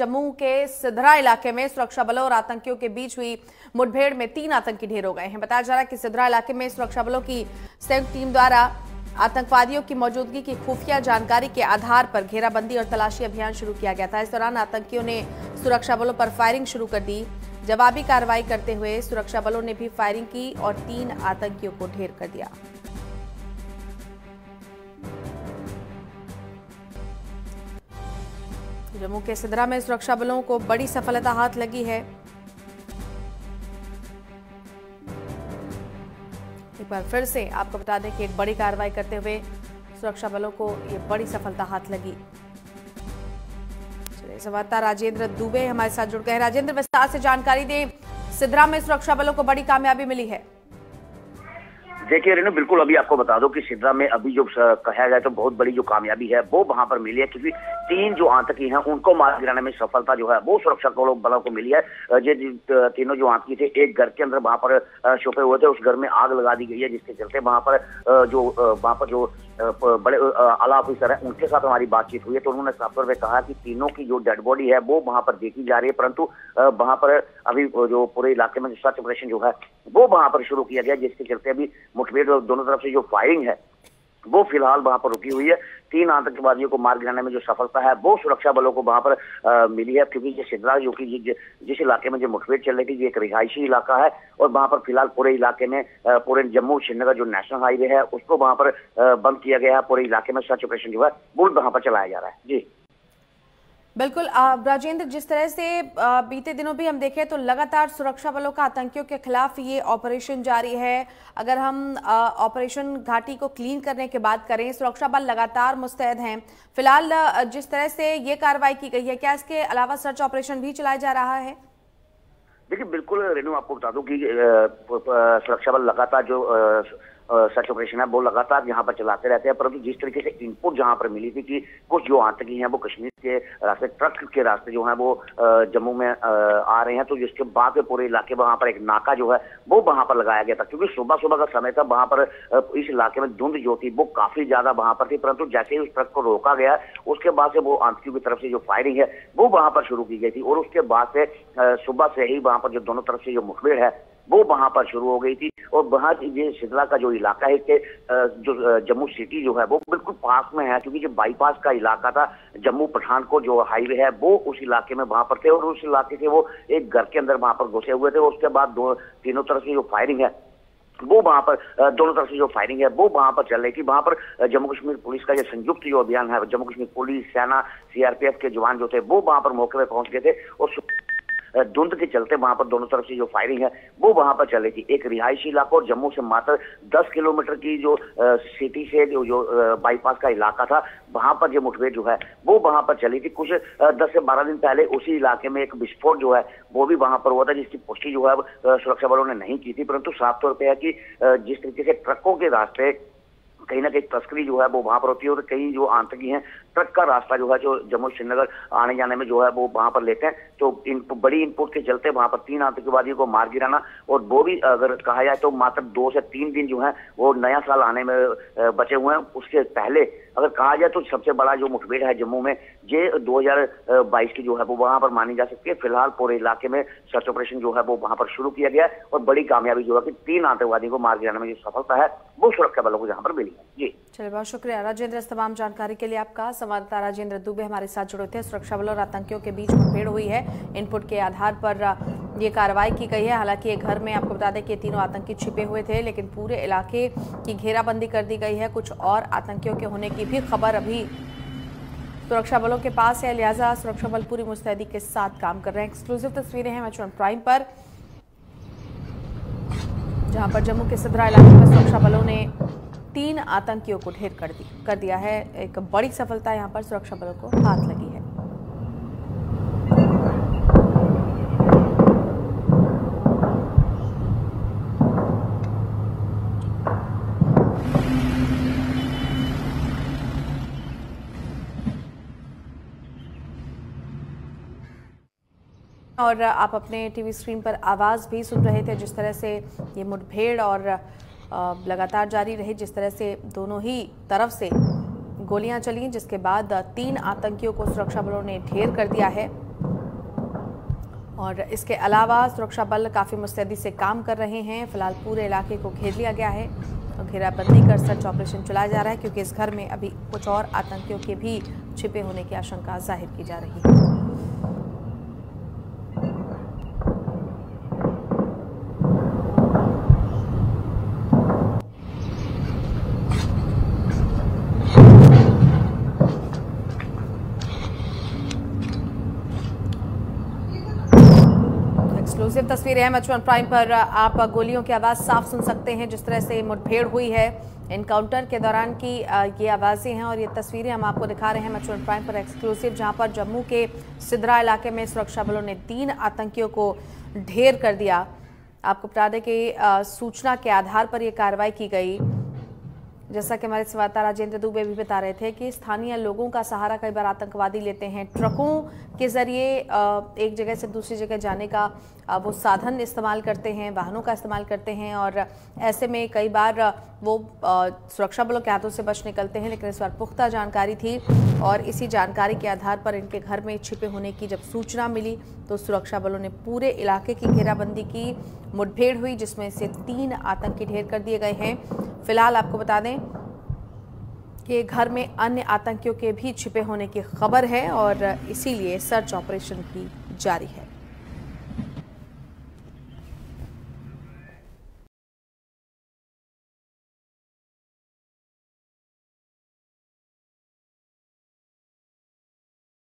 जम्मू के सिधरा इलाके में सुरक्षा बलों और आतंकियों के बीच हुई मुठभेड़ में 3 आतंकी ढेर हो गए हैं। बताया जा रहा है कि सिधरा इलाके में सुरक्षा बलों की संयुक्त टीम द्वारा आतंकवादियों की मौजूदगी की खुफिया जानकारी के आधार पर घेराबंदी और तलाशी अभियान शुरू किया गया था। इस दौरान आतंकियों ने सुरक्षा बलों पर फायरिंग शुरू कर दी। जवाबी कार्रवाई करते हुए सुरक्षा बलों ने भी फायरिंग की और 3 आतंकियों को ढेर कर दिया। जम्मू के सिधरा में सुरक्षा बलों को बड़ी सफलता हाथ लगी है। एक बार फिर से आपको बता दें कि एक बड़ी कार्रवाई करते हुए सुरक्षा बलों को ये बड़ी सफलता हाथ लगी। चलिए, संवाददाता राजेंद्र दुबे हमारे साथ जुड़ गए हैं। राजेंद्र, विस्तार से जानकारी दें, सिधरा में सुरक्षा बलों को बड़ी कामयाबी मिली है। देखिए रेनू, बिल्कुल अभी आपको बता दो कि सिधरा में अभी जो कहा जाए तो बहुत बड़ी जो कामयाबी है वो वहां पर मिली है, क्योंकि 3 जो आतंकी हैं उनको मार गिराने में सफलता जो है वो सुरक्षा बलों को मिली है। ये तीनों जो आतंकी थे एक घर के अंदर वहां पर छुपे हुए थे, उस घर में आग लगा दी गई है, जिसके चलते वहां पर जो बड़े आला ऑफिसर हैं उनके साथ हमारी बातचीत हुई है, तो उन्होंने साफ तौर पर कहा कि तीनों की जो डेड बॉडी है वो वहां पर देखी जा रही है, परंतु वहां पर अभी जो पूरे इलाके में सर्च ऑपरेशन जो है वो वहां पर शुरू किया गया, जिसके चलते अभी मुठभेड़ दोनों तरफ से जो फायरिंग है वो फिलहाल वहां पर रुकी हुई है। 3 आतंकवादियों को मार गिराने में जो सफलता है वो सुरक्षा बलों को वहां पर मिली है, क्योंकि ये सिधरा जो कि जिस इलाके में जो मुठभेड़ चल रही थी ये एक रिहायशी इलाका है और वहां पर फिलहाल पूरे इलाके में पूरे जम्मू श्रीनगर जो नेशनल हाईवे है उसको वहां पर बंद किया गया है। पूरे इलाके में सर्च ऑपरेशन जो है वो वहां पर चलाया जा रहा है। जी बिल्कुल राजेंद्र, जिस तरह से बीते दिनों भी हम देखें तो लगातार सुरक्षा बलों का आतंकियों के खिलाफ ये ऑपरेशन जारी है। अगर हम ऑपरेशन घाटी को क्लीन करने की बात करें, सुरक्षा बल लगातार मुस्तैद हैं। फिलहाल जिस तरह से ये कार्रवाई की गई है, क्या इसके अलावा सर्च ऑपरेशन भी चलाया जा रहा है? देखिए बिल्कुल रेनू, आपको बता दूं कि सुरक्षा बल लगातार जो सर्च ऑपरेशन है वो लगातार यहाँ पर चलाते रहते हैं, परंतु जिस तरीके से इनपुट जहाँ पर मिली थी कि कुछ जो आतंकी हैं वो कश्मीर के रास्ते ट्रक के रास्ते जो है वो जम्मू में आ रहे हैं, तो जिसके बाद पूरे इलाके वहां पर एक नाका जो है वो वहां पर लगाया गया था, क्योंकि सुबह सुबह का समय था। वहां पर इस इलाके में धुंध जो थी वो काफी ज्यादा वहां पर थी, परंतु जैसे ही उस ट्रक को रोका गया उसके बाद से वो आतंकियों की तरफ से जो फायरिंग है वो वहां पर शुरू की गई थी और उसके बाद से सुबह से ही वहां पर जो दोनों तरफ से जो मुठभेड़ है वो वहां पर शुरू हो गई थी। और वहां ये सिधरा का जो इलाका है इसके जो जम्मू सिटी जो है वो बिल्कुल पास में है, क्योंकि जो बाईपास का इलाका था जम्मू पठानकोट जो हाईवे है वो उस इलाके में वहां पर थे और उस इलाके से वो एक घर के अंदर वहां पर घुसे हुए थे। उसके बाद तीनों तरफ से जो फायरिंग है वो वहां पर दोनों तरफ से जो फायरिंग है वो वहां पर चल रही थी। वहां पर जम्मू कश्मीर पुलिस का जो संयुक्त जो अभियान है, जम्मू कश्मीर पुलिस, सेना, सीआरपीएफ के जवान जो थे वो वहां पर मौके पर पहुंच गए थे और धुंध के चलते वहां पर दोनों तरफ से जो फायरिंग है वो वहां पर चल रही थी। एक रिहायशी इलाका और जम्मू से मात्र 10 किलोमीटर की जो सिटी से जो बाईपास का इलाका था वहां पर जो मुठभेड़ जो है वो वहां पर चली थी। कुछ 10 से 12 दिन पहले उसी इलाके में एक विस्फोट जो है वो भी वहां पर हुआ था, जिसकी पुष्टि जो है सुरक्षा बलों ने नहीं की थी, परंतु साफ तौर पर है कि जिस तरीके से ट्रकों के रास्ते कहीं ना कहीं तस्करी जो है वो वहां पर होती है और कई जो आतंकी हैं ट्रक का रास्ता जो है जो जम्मू श्रीनगर आने जाने में जो है वो वहां पर लेते हैं, तो बड़ी इनपुट के चलते वहां पर 3 आतंकवादियों को मार गिराना, और वो भी अगर कहा जाए तो मात्र 2 से 3 दिन जो है वो नया साल आने में बचे हुए हैं। उसके पहले अगर कहा जाए तो सबसे बड़ा जो मुठभेड़ है जम्मू में ये 2022 की जो है वो वहां पर मानी जा सकती है। फिलहाल पूरे इलाके में सर्च ऑपरेशन जो है वो वहां पर शुरू किया गया है और बड़ी कामयाबी जो है कि 3 आतंकवादियों को मार गिराने में जो सफलता है वो सुरक्षा बलों को जहां पर मिली है। जी चलिए, बहुत शुक्रिया राजेंद्र इस तमाम जानकारी के लिए आपका। संवाददाता राजेंद्र दुबे हमारे साथ जुड़े थे। सुरक्षा बलों और आतंकियों के बीच मुठभेड़ हुई है, इनपुट के आधार पर ये कार्रवाई की गई है। हालांकि ये घर में आपको बता दें कि 3 आतंकी छिपे हुए थे, लेकिन पूरे इलाके की घेराबंदी कर दी गई है। कुछ और आतंकियों के होने की भी खबर अभी सुरक्षा बलों के पास है, लिहाजा सुरक्षा बल पूरी मुस्तैदी के साथ काम कर रहे हैं। एक्सक्लूसिव तस्वीरें हैं मैच प्राइम पर, जहां पर जम्मू के सिधरा इलाके में सुरक्षा बलों ने 3 आतंकियों को ढेर कर दिया है। एक बड़ी सफलता यहां पर सुरक्षा बलों को हाथ लगी है। और आप अपने टीवी स्क्रीन पर आवाज़ भी सुन रहे थे, जिस तरह से ये मुठभेड़ और लगातार जारी रही, जिस तरह से दोनों ही तरफ से गोलियां चली, जिसके बाद 3 आतंकियों को सुरक्षा बलों ने ढेर कर दिया है। और इसके अलावा सुरक्षा बल काफ़ी मुस्तैदी से काम कर रहे हैं। फिलहाल पूरे इलाके को घेर लिया गया है और घेराबंदी कर सर्च ऑपरेशन चलाया जा रहा है, क्योंकि इस घर में अभी कुछ और आतंकियों के भी छिपे होने की आशंका जाहिर की जा रही है। एक्सक्लूसिव तस्वीरें हैं मच 1 प्राइम पर। आप गोलियों की आवाज साफ सुन सकते हैं। जिस तरह से मुठभेड़ हुई है एनकाउंटर के दौरान की ये आवाजें हैं और ये तस्वीरें हम आपको दिखा रहे हैं मच 1 प्राइम पर एक्सक्लूसिव, जहां पर जम्मू के सिद्रा इलाके में सुरक्षा बलों ने 3 आतंकियों को ढेर कर दिया। आपको बता दें कि सूचना के आधार पर यह कार्रवाई की गई। जैसा कि हमारे संवाददाता राजेंद्र दुबे भी बता रहे थे कि स्थानीय लोगों का सहारा कई बार आतंकवादी लेते हैं। ट्रकों के जरिए एक जगह से दूसरी जगह जाने का वो साधन इस्तेमाल करते हैं, वाहनों का इस्तेमाल करते हैं और ऐसे में कई बार वो सुरक्षा बलों के हाथों से बच निकलते हैं। लेकिन इस बार पुख्ता जानकारी थी और इसी जानकारी के आधार पर इनके घर में छिपे होने की जब सूचना मिली तो सुरक्षा बलों ने पूरे इलाके की घेराबंदी की। मुठभेड़ हुई जिसमें से 3 आतंकी ढेर कर दिए गए हैं। फिलहाल आपको बता दें कि घर में अन्य आतंकियों के भी छिपे होने की खबर है और इसीलिए सर्च ऑपरेशन भी जारी है।